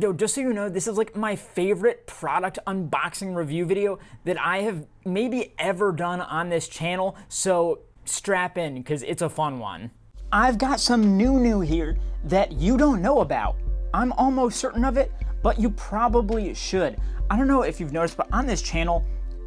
Yo, just so you know, this is like my favorite product unboxing review video that I have maybe ever done on this channel, so strap in because it's a fun one. I've got some new here that you don't know about. I'm almost certain of it, but you probably should. I don't know if you've noticed, but on this channel,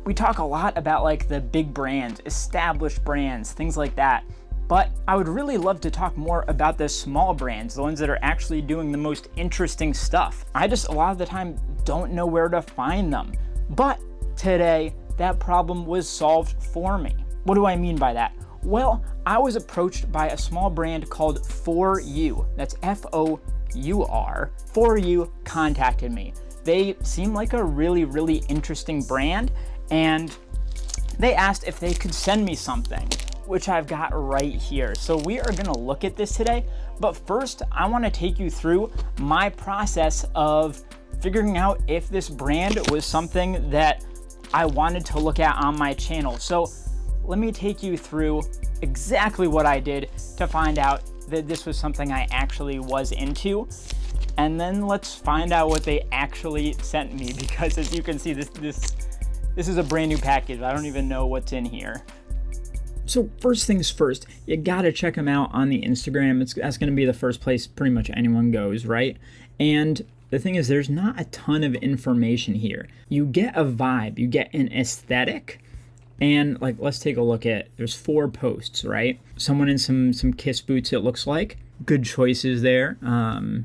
we talk a lot about like the big brands, established brands, things like that. But I would really love to talk more about the small brands, the ones that are actually doing the most interesting stuff. I just a lot of the time don't know where to find them. But today, that problem was solved for me. What do I mean by that? Well, I was approached by a small brand called FOURYOU. That's F-O-U-R. FOURYOU contacted me. They seem like a really interesting brand, and they asked if they could send me something, which I've got right here. So we are gonna look at this today, but first I wanna take you through my process of figuring out if this brand was something that I wanted to look at on my channel. So let me take you through exactly what I did to find out that this was something I actually was into. And then let's find out what they actually sent me, because as you can see, this is a brand new package. I don't even know what's in here. So first things first, you gotta check them out on the Instagram. That's gonna be the first place pretty much anyone goes, right? And the thing is, there's not a ton of information here. You get a vibe, you get an aesthetic, and like, let's take a look at, there's 4 posts, right? Someone in some Kiss boots, it looks like. Good choices there. I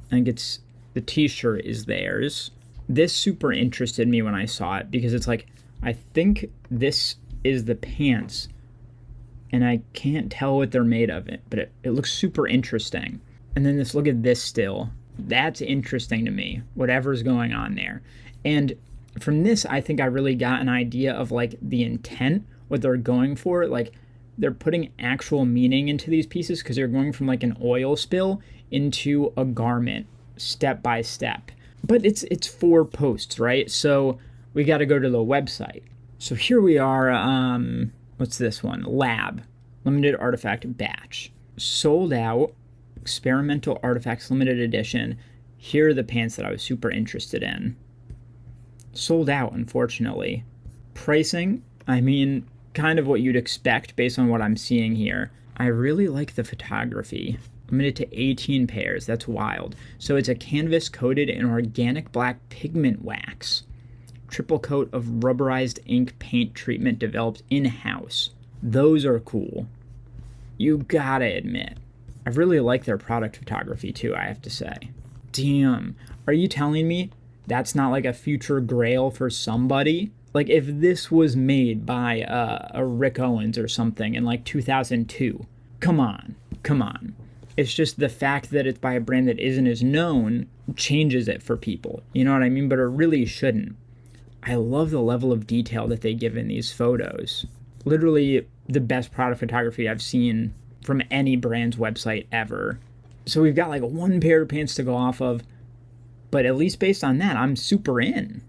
think it's, the t-shirt is theirs. This super interested me when I saw it, because it's like, I think this is the pants, and I can't tell what they're made of, but it looks super interesting. And then look at this still. That's interesting to me, whatever's going on there. And from this, I think I really got an idea of like the intent, what they're going for. Like, they're putting actual meaning into these pieces, because they're going from like an oil spill into a garment step by step. But it's 4 posts, right? So we got to go to the website. So here we are. What's this one? Lab, limited artifact batch, sold out, experimental artifacts, limited edition. Here are the pants that I was super interested in. Sold out, unfortunately. Pricing, I mean, kind of what you'd expect based on what I'm seeing here. I really like the photography. Limited to 18 pairs, that's wild. So it's a canvas coated in organic black pigment wax. Triple coat of rubberized ink paint treatment developed in-house. Those are cool. You gotta admit. I really like their product photography too, I have to say. Damn, are you telling me that's not like a future grail for somebody? Like, if this was made by a Rick Owens or something in like 2002, come on. It's just the fact that it's by a brand that isn't as known changes it for people. You know what I mean? But it really shouldn't. I love the level of detail that they give in these photos. Literally the best product photography I've seen from any brand's website ever. So we've got like 1 pair of pants to go off of, but at least based on that, I'm super in.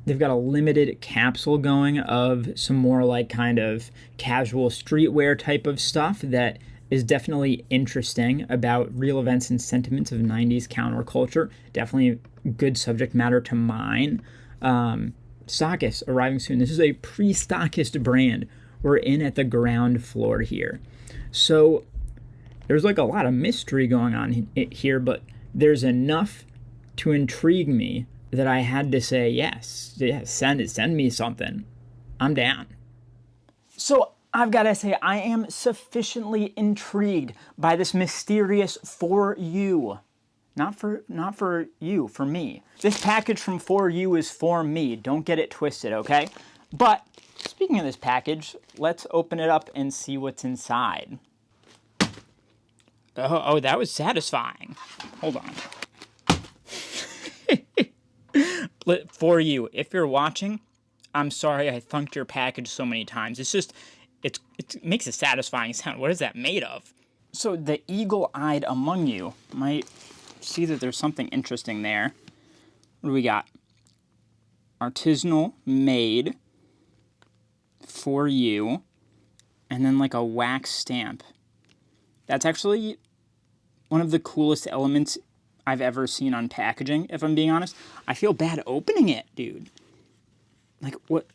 They've got a limited capsule going of some more like kind of casual streetwear type of stuff that is definitely interesting about real events and sentiments of 90s counterculture. Definitely good subject matter to mine. Stockist arriving soon. This is a pre-stockist brand. We're in at the ground floor here. So there's like a lot of mystery going on here, but there's enough to intrigue me that I had to say yes. Send me something. I'm down. So I've got to say, I am sufficiently intrigued by this mysterious FOURYOU. Not for you, for me. This package from FOURYOU is for me. Don't get it twisted, okay? But speaking of this package, let's open it up and see what's inside. Oh, that was satisfying. Hold on. FOURYOU, if you're watching, I'm sorry I thunked your package so many times. It's just, it makes a satisfying sound. What is that made of? So the eagle-eyed among you might see that there's something interesting there. What do we got? Artisanal made FOURYOU, and then like a wax stamp. That's actually one of the coolest elements I've ever seen on packaging, if I'm being honest. I feel bad opening it, dude. Like, what?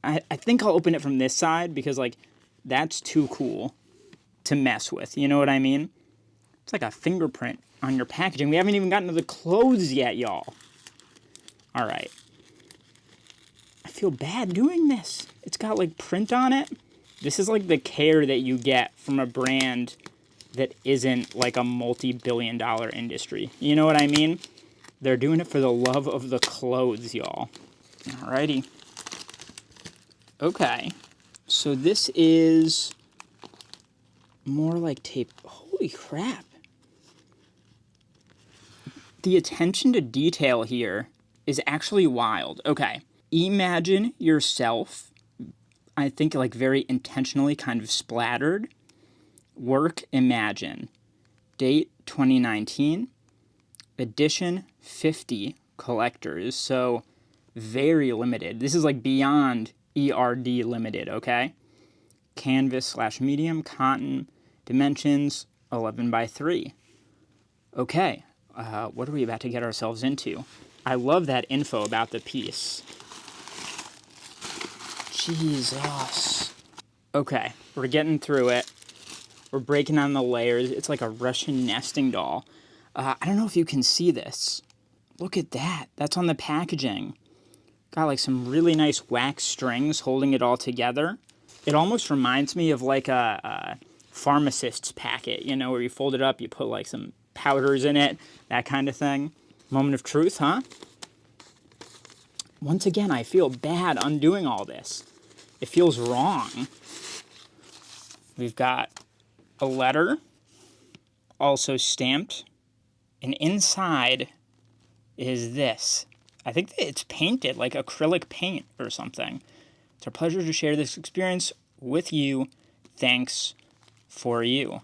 I think I'll open it from this side because, like, that's too cool to mess with. You know what I mean? It's like a fingerprint on your packaging. We haven't even gotten to the clothes yet, y'all. All right. I feel bad doing this. It's got, like, print on it. This is, like, the care that you get from a brand that isn't, like, a multi-billion-dollar industry. You know what I mean? They're doing it for the love of the clothes, y'all. Alrighty. Okay. So this is more like tape. Holy crap. The attention to detail here is actually wild. Okay. Imagine yourself, I think, like, very intentionally kind of splattered. Work Imagine. Date 2019. Edition 50 collectors. So very limited. This is like beyond ERD limited, okay? Canvas/medium, cotton, dimensions 11x3. Okay, what are we about to get ourselves into? I love that info about the piece. Jesus. Okay, we're getting through it. We're breaking down the layers. It's like a Russian nesting doll. I don't know if you can see this. Look at that. That's on the packaging. Got like some really nice wax strings holding it all together. It almost reminds me of like a pharmacist's packet, you know, where you fold it up, you put like some powders in it, that kind of thing. Moment of truth, huh? Once again, I feel bad undoing all this. It feels wrong. We've got a letter, also stamped, and inside is this. I think that it's painted, like acrylic paint or something. It's our pleasure to share this experience with you. Thanks for you.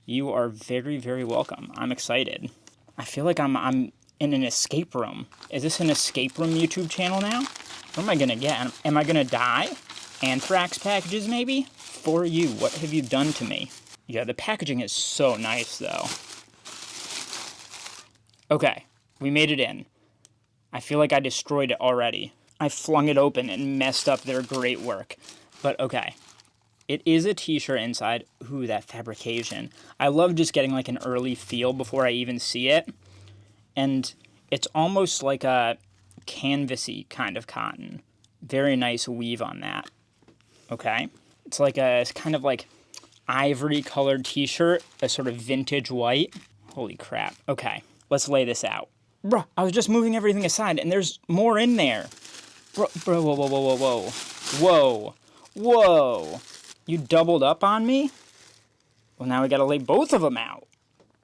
You are very, very welcome. I'm excited. I feel like I'm in an escape room. Is this an escape room YouTube channel now? What am I gonna get? Am I gonna die? Anthrax packages, maybe? For you, what have you done to me? Yeah, the packaging is so nice, though. Okay, we made it in. I feel like I destroyed it already. I flung it open and messed up their great work. But okay. It is a t-shirt inside. Ooh, that fabrication. I love just getting like an early feel before I even see it. And it's almost like a canvasy kind of cotton. Very nice weave on that. Okay. It's like it's kind of like ivory colored t-shirt, a sort of vintage white. Holy crap. Okay, let's lay this out. Bruh, I was just moving everything aside and there's more in there. Bro, whoa, whoa, whoa, whoa, whoa. Whoa. You doubled up on me? Well, now we gotta lay both of them out.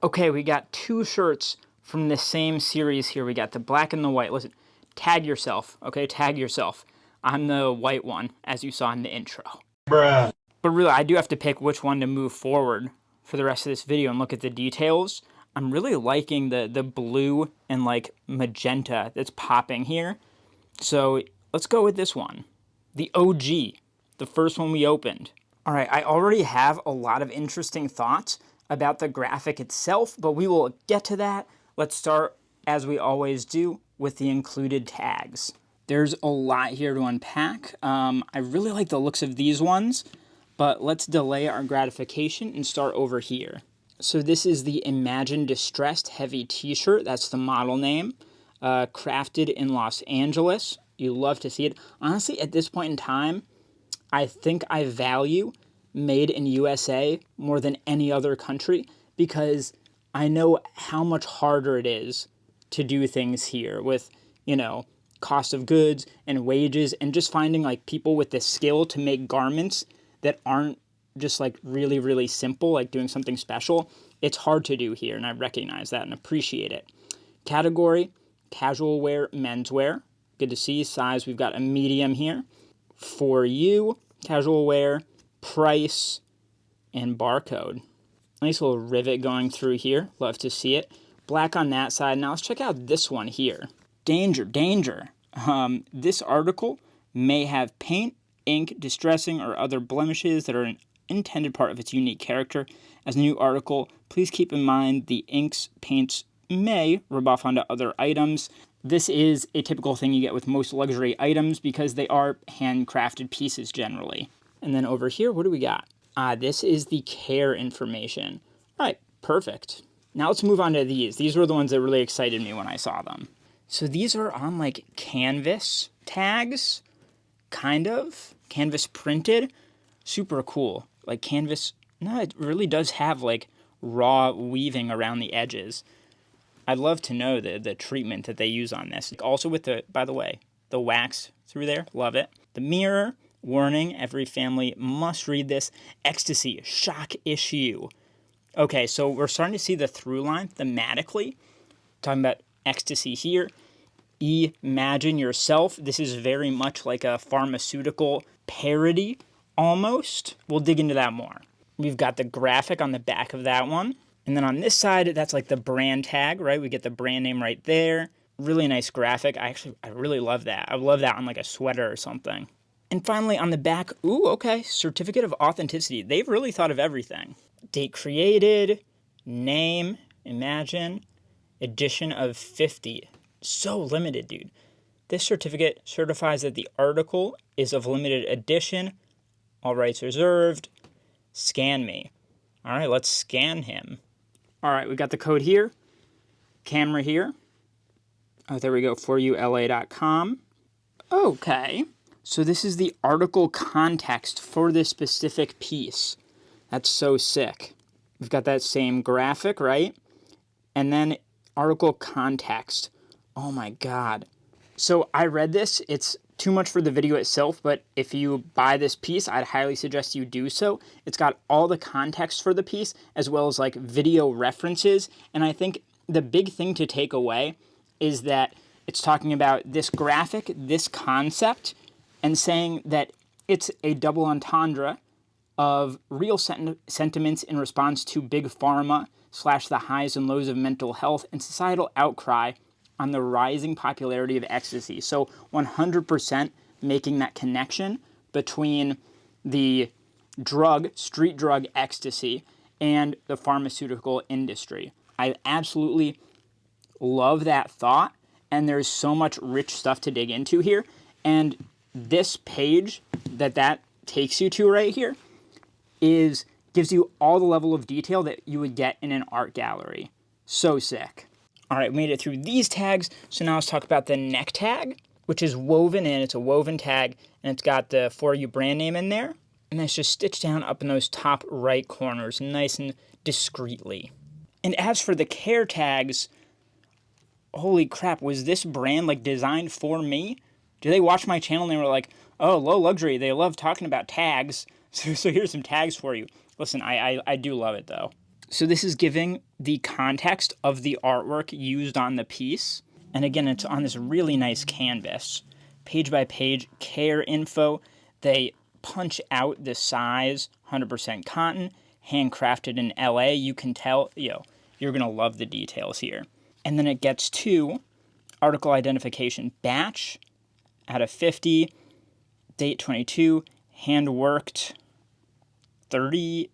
Okay, we got two shirts from the same series here. We got the black and the white. Listen, tag yourself, okay? Tag yourself. I'm the white one, as you saw in the intro. Bruh. But really, I do have to pick which one to move forward for the rest of this video and look at the details. I'm really liking the blue and like magenta that's popping here. So let's go with this one. The OG, the first one we opened. All right, I already have a lot of interesting thoughts about the graphic itself, but we will get to that. Let's start, as we always do, with the included tags. There's a lot here to unpack. I really like the looks of these ones, but let's delay our gratification and start over here. So this is the Imagine Distressed Heavy t-shirt. That's the model name. Crafted in Los Angeles. You love to see it. Honestly, at this point in time, I think I value made in USA more than any other country because I know how much harder it is to do things here with, you know, cost of goods and wages and just finding like people with the skill to make garments that aren't just like really, really simple, like doing something special. It's hard to do here, and I recognize that and appreciate it. Category, casual wear, menswear. Good to see. Size, we've got a medium here. For you, casual wear, price, and barcode. Nice little rivet going through here. Love to see it. Black on that side. Now let's check out this one here. Danger, danger. This article may have paint, ink, distressing, or other blemishes that are an intended part of its unique character. As a new article, please keep in mind the inks, paints, may rub off onto other items. This is a typical thing you get with most luxury items because they are handcrafted pieces generally. And then over here, what do we got? This is the care information. All right, perfect. Now let's move on to these. These were the ones that really excited me when I saw them. So these are on like canvas tags, kind of. Canvas printed. Super cool. Like canvas, no, it really does have like raw weaving around the edges. I'd love to know the treatment that they use on this. Also with the, by the way, the wax through there, love it. The mirror, warning, every family must read this. Ecstasy, shock issue. Okay, so we're starting to see the through line thematically. Talking about ecstasy here. Imagine yourself. This is very much like a pharmaceutical parody, almost. We'll dig into that more. We've got the graphic on the back of that one. And then on this side, that's like the brand tag, right? We get the brand name right there. Really nice graphic. I really love that. I love that on like a sweater or something. And finally on the back, ooh, okay, certificate of authenticity. They've really thought of everything. Date created, name, imagine, edition of 50. So limited, dude. This certificate certifies that the article is of limited edition, all rights reserved. Scan me. All right, let's scan him. All right, we got the code here, camera here. Oh, there we go, FOURYOULA.com. Okay, so this is the article context for this specific piece. That's so sick. We've got that same graphic, right? And then article context. Oh my God. So I read this. It's too much for the video itself, but if you buy this piece, I'd highly suggest you do so. It's got all the context for the piece, as well as like video references. And I think the big thing to take away is that it's talking about this graphic, this concept, and saying that it's a double entendre of real sentiments in response to big pharma / the highs and lows of mental health and societal outcry on the rising popularity of ecstasy. So 100% making that connection between the drug, street drug ecstasy, and the pharmaceutical industry. I absolutely love that thought, and there's so much rich stuff to dig into here. And this page that takes you to right here gives you all the level of detail that you would get in an art gallery. So sick. All right, we made it through these tags, so now let's talk about the neck tag, which is woven in. It's a woven tag, and it's got the FOURYOU brand name in there, and that's just stitched down up in those top right corners, nice and discreetly. And as for the care tags, holy crap, was this brand like designed for me? Do they watch my channel and they were like, oh, low luxury, they love talking about tags, so here's some tags for you. Listen, I do love it though. So this is giving the context of the artwork used on the piece. And again, it's on this really nice canvas. Page by page, care info. They punch out the size, 100% cotton, handcrafted in LA. You can tell, you're going to love the details here. And then it gets to article identification batch out of 50, date 22, hand worked 30?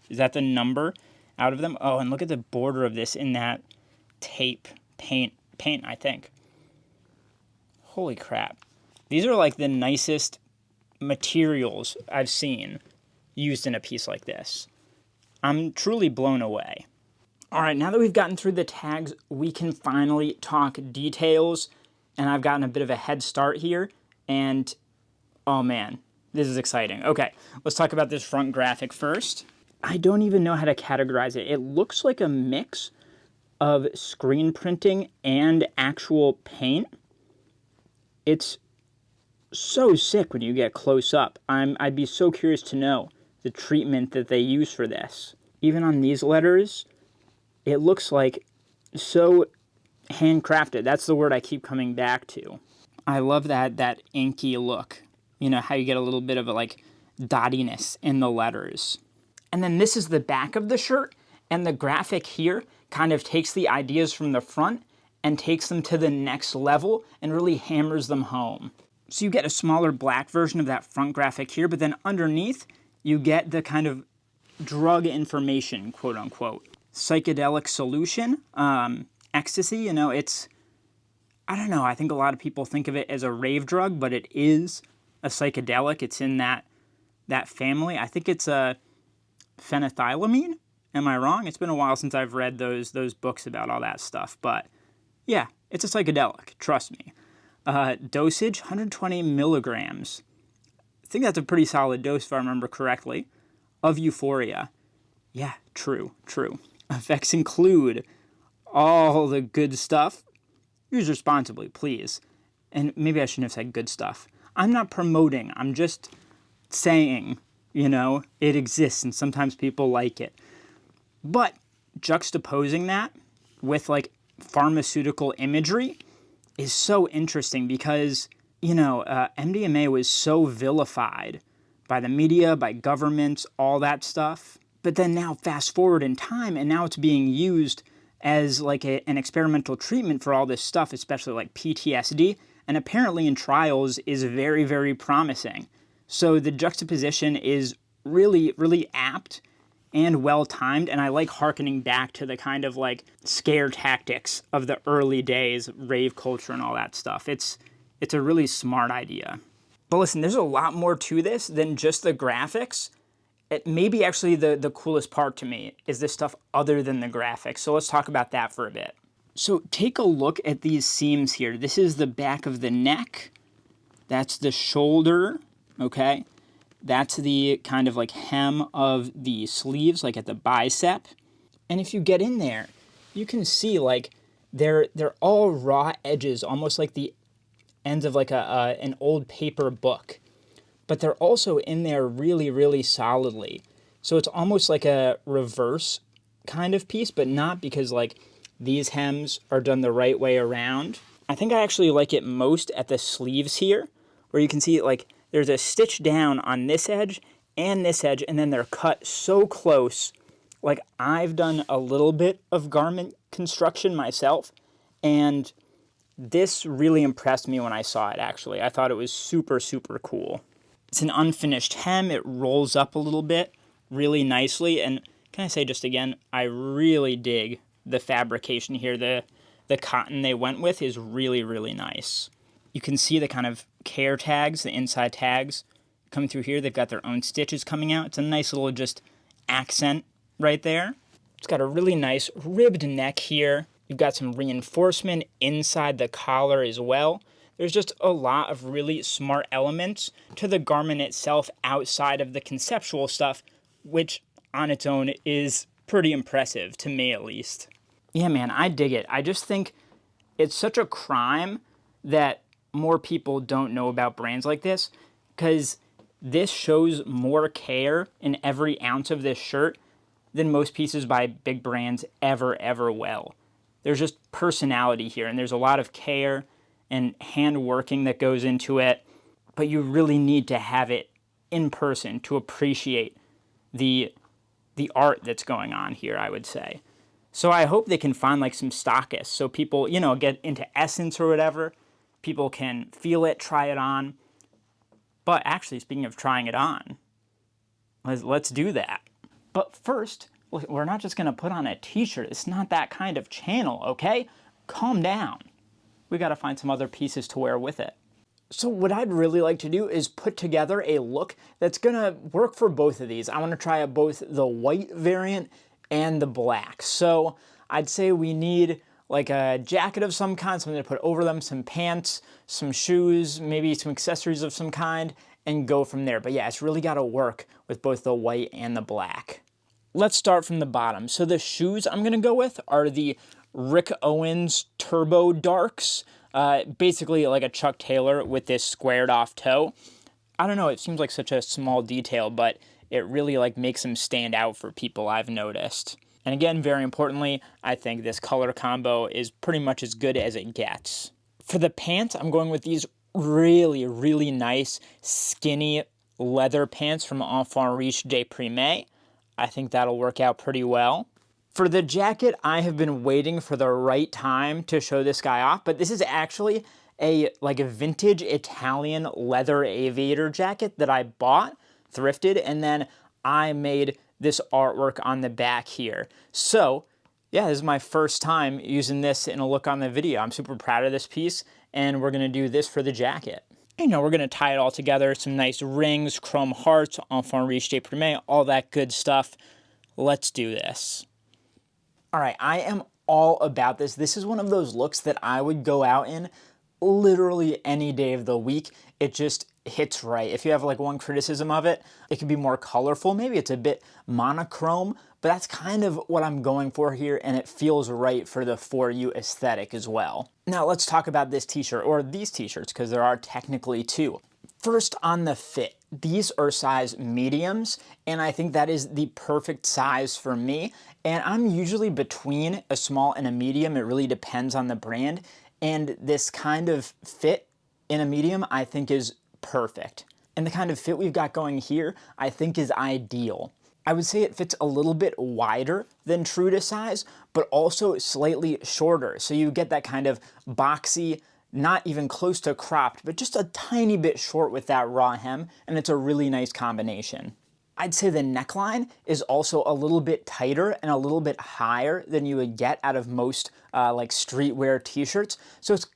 Is that the number out of them? Oh, and look at the border of this in that tape, paint, I think. Holy crap. These are like the nicest materials I've seen used in a piece like this. I'm truly blown away. All right, now that we've gotten through the tags, we can finally talk details, and I've gotten a bit of a head start here, and oh man, this is exciting. Okay, let's talk about this front graphic first. I don't even know how to categorize it. It looks like a mix of screen printing and actual paint. It's so sick when you get close up. I'd be so curious to know the treatment that they use for this. Even on these letters, it looks like so handcrafted. That's the word I keep coming back to. I love that inky look. You know, how you get a little bit of a like dottiness in the letters. And then this is the back of the shirt, and the graphic here kind of takes the ideas from the front and takes them to the next level and really hammers them home. So you get a smaller black version of that front graphic here, but then underneath you get the kind of drug information, quote unquote. psychedelic solution, ecstasy. You know, I don't know, I think a lot of people think of it as a rave drug, but it is a psychedelic. It's in that family. I think it's a phenethylamine. Am I wrong? It's been a while since I've read those books about all that stuff, but yeah, it's a psychedelic, trust me. Dosage, 120 milligrams. I think that's a pretty solid dose if I remember correctly, of euphoria. Yeah, true. Effects include all the good stuff. Use responsibly, please. And maybe I shouldn't have said good stuff. I'm not promoting, I'm just saying, it exists and sometimes people like it. But juxtaposing that with like pharmaceutical imagery is so interesting because, MDMA was so vilified by the media, by governments, all that stuff. But then now fast forward in time and now it's being used as like an experimental treatment for all this stuff, especially like PTSD, and apparently in trials is very, very promising. So the juxtaposition is really, really apt and well-timed, and I like hearkening back to the kind of like scare tactics of the early days, rave culture and all that stuff. It's a really smart idea. But listen, there's a lot more to this than just the graphics. It may be actually the coolest part to me is this stuff other than the graphics. So let's talk about that for a bit. So take a look at these seams here. This is the back of the neck. That's the shoulder, okay? That's the kind of like hem of the sleeves, like at the bicep. And if you get in there, you can see like they're all raw edges, almost like the ends of like an old paper book. But they're also in there really, really solidly. So it's almost like a reverse kind of piece, but not, because like these hems are done the right way around. I think I actually like it most at the sleeves here, where you can see like there's a stitch down on this edge, and then they're cut so close. Like I've done a little bit of garment construction myself, and this really impressed me when I saw it actually. I thought it was super, super cool. It's an unfinished hem. It rolls up a little bit really nicely. And can I say just again, I really dig the fabrication here. The cotton they went with is really, really nice. You can see the kind of care tags, the inside tags coming through here. They've got their own stitches coming out. It's a nice little just accent right there. It's got a really nice ribbed neck here. You've got some reinforcement inside the collar as well. There's just a lot of really smart elements to the garment itself outside of the conceptual stuff, which on its own is pretty impressive, to me at least. Yeah, man, I dig it. I just think it's such a crime that more people don't know about brands like this, because this shows more care in every ounce of this shirt than most pieces by big brands ever will. There's just personality here, and there's a lot of care and hand working that goes into it, but you really need to have it in person to appreciate the art that's going on here, I would say. So I hope they can find like some stockists so people, get into Essence or whatever. People can feel it, try it on. But actually, speaking of trying it on, let's do that. But first, we're not just going to put on a t-shirt. It's not that kind of channel, okay? Calm down. We got to find some other pieces to wear with it. So what I'd really like to do is put together a look that's going to work for both of these. I want to try out both the white variant and the black. So I'd say we need like a jacket of some kind, something to put over them, some pants, some shoes, maybe some accessories of some kind, and go from there. But yeah, it's really got to work with both the white and the black. Let's start from the bottom. So the shoes I'm going to go with are the Rick Owens Turbo Darks. Basically like a Chuck Taylor with this squared off toe. I don't know, it seems like such a small detail, but it really like makes them stand out for people, I've noticed. And again, very importantly, I think this color combo is pretty much as good as it gets. For the pants, I'm going with these really, really nice skinny leather pants from Enfant Riche de Prime. I think that'll work out pretty well. For the jacket, I have been waiting for the right time to show this guy off, but this is actually a vintage Italian leather aviator jacket that I bought, thrifted, and then I made this artwork on the back here. So yeah, this is my first time using this in a look on the video. I'm super proud of this piece, and we're gonna do this for the jacket. You know, we're gonna tie it all together, some nice rings, chrome hearts, enfant riche de primé, all that good stuff. Let's do this. All right, I am all about this. This is one of those looks that I would go out in literally any day of the week. It just hits right. If you have like one criticism of it, it could be more colorful. Maybe it's a bit monochrome, but that's kind of what I'm going for here, and it feels right for the For You aesthetic as well. Now let's talk about this t-shirt, or these t-shirts, because there are technically two. First, on the fit. These are size mediums, and I think that is the perfect size for me. And I'm usually between a small and a medium. It really depends on the brand. And this kind of fit in a medium, I think, is perfect. And the kind of fit we've got going here, I think, is ideal. I would say it fits a little bit wider than true to size, but also slightly shorter. So you get that kind of boxy, not even close to cropped, but just a tiny bit short with that raw hem, and it's a really nice combination. I'd say the neckline is also a little bit tighter and a little bit higher than you would get out of most like streetwear t-shirts. So it's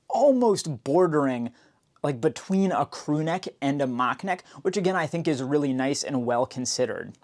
almost bordering like between a crew neck and a mock neck, which again I think is really nice and well considered.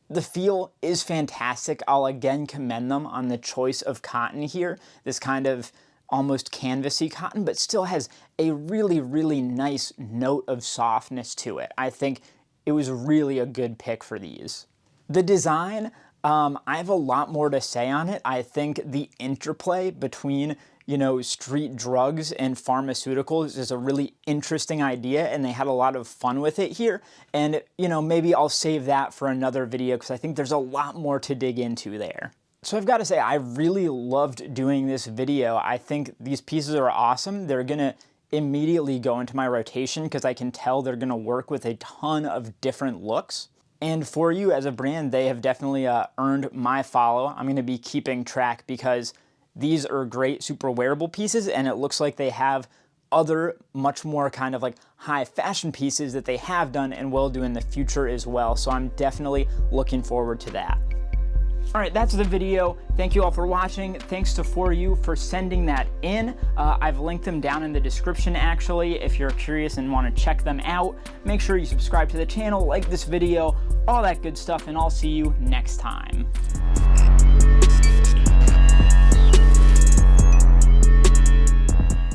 The feel is fantastic. I'll again commend them on the choice of cotton here. This kind of almost canvasy cotton, but still has a really, really nice note of softness to it. I think it was really a good pick for these. The design, I have a lot more to say on it. I think the interplay between, you know, street drugs and pharmaceuticals is a really interesting idea, and they had a lot of fun with it here. And, you know, maybe I'll save that for another video because I think there's a lot more to dig into there. So I've got to say, I really loved doing this video. I think these pieces are awesome. They're gonna immediately go into my rotation because I can tell they're gonna work with a ton of different looks. And For You as a brand, they have definitely earned my follow. I'm gonna be keeping track because these are great, super wearable pieces, and it looks like they have other much more kind of like high fashion pieces that they have done and will do in the future as well. So I'm definitely looking forward to that. All right, that's the video. Thank you all for watching. Thanks to For You for sending that in. I've linked them down in the description actually. If you're curious and want to check them out, make sure you subscribe to the channel, like this video, all that good stuff, and I'll see you next time.